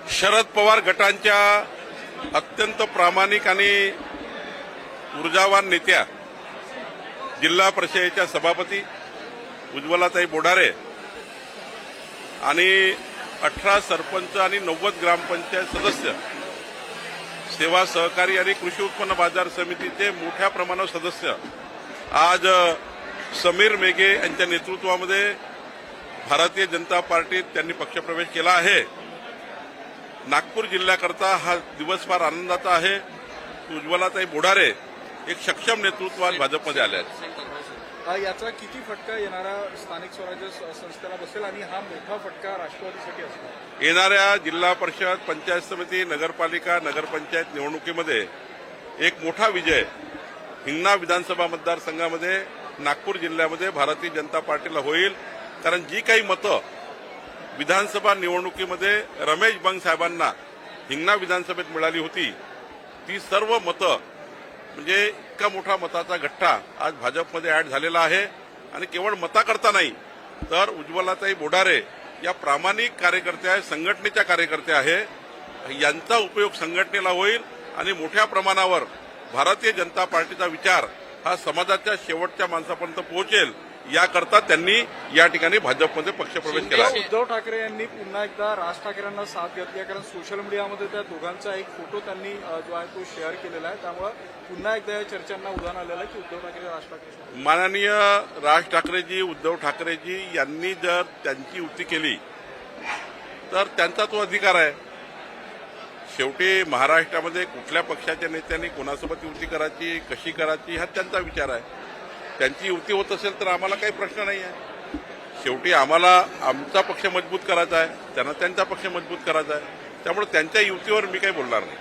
शरद पवार गटांच्या अत्यंत प्रामाणिक आणि ऊर्जावान नेत्या जिल्हा परिषदेच्या सभापती उज्ज्वलाताई बोडारे आणि 18 सरपंच आणि 90 ग्रामपंचायत सदस्य, सेवा सहकारी आणि कृषी उत्पन्न बाजार समितीचे मोठ्या प्रमाणावर सदस्य आज समीर मेघे यांच्या नेतृत्वामध्ये भारतीय जनता पार्टीत त्यांनी पक्षप्रवेश केला आहे। नागपूर जिल्ह्याकरता हा दिवस फार आनंदाचा आहे। उज्ज्वलाताई बोडारे एक सक्षम नेतृत्वात भाजपमध्ये आले आहेत। याचा किती फटका येणाऱ्या स्थानिक स्वराज्य संस्थेला बसेल आणि हा मोठा फटका राष्ट्रवादीसाठी असणार? येणाऱ्या जिल्हा परिषद, पंचायत समिती, नगरपालिका, नगरपंचायत निवडणुकीमध्ये एक मोठा विजय हिंगणा विधानसभा मतदारसंघामध्ये नागपूर जिल्ह्यामध्ये भारतीय जनता पार्टीला होईल। कारण जी काही मतं विधानसभा निवडणुकीमध्ये रमेश बंग साहेबांना हिंगणा विधानसभेत मिळाली होती, ती सर्व मतं म्हणजे इतका मोठा मताचा गठ्ठा आज भाजपमध्ये ऍड झालेला आहे। आणि केवळ मताकरता नाही तर उज्ज्वलाताई बोडारे या प्रामाणिक कार्यकर्त्या, संघटनेच्या कार्यकर्त्या आहे, यांचा उपयोग संघटनेला होईल आणि मोठ्या प्रमाणावर भारतीय जनता पार्टीचा विचार हा समाजाच्या शेवटच्या माणसापर्यंत पोहोचेल, याकरता त्यांनी या ठिकाणी भाजपमध्ये पक्षप्रवेश केला। उद्धव ठाकरे यांनी पुन्हा एकदा राज ठाकरेंना साथ घेतली, कारण सोशल मीडियामध्ये त्या दोघांचा एक फोटो त्यांनी जो आहे तो शेअर केलेला आहे। त्यामुळे पुन्हा एकदा या चर्चांना उधाण आलेलं आहे की उद्धव ठाकरे राज ठाकरे, माननीय राज ठाकरेजी, उद्धव ठाकरेजी यांनी जर त्यांची युती केली तर त्यांचा तो अधिकार आहे। शेवटी महाराष्ट्रामध्ये कुठल्या पक्षाच्या नेत्यांनी कोणासोबत युती करायची, कशी करायची हा त्यांचा विचार आहे। त्यांची युती होत असेल तर आम्हाला काही प्रश्न नाही आहे। शेवटी आम्हाला आमचा पक्ष मजबूत करायचा आहे, त्यांना त्यांचा पक्ष मजबूत करायचा आहे। त्यामुळे त्यांच्या युतीवर मी काही बोलणार नाही।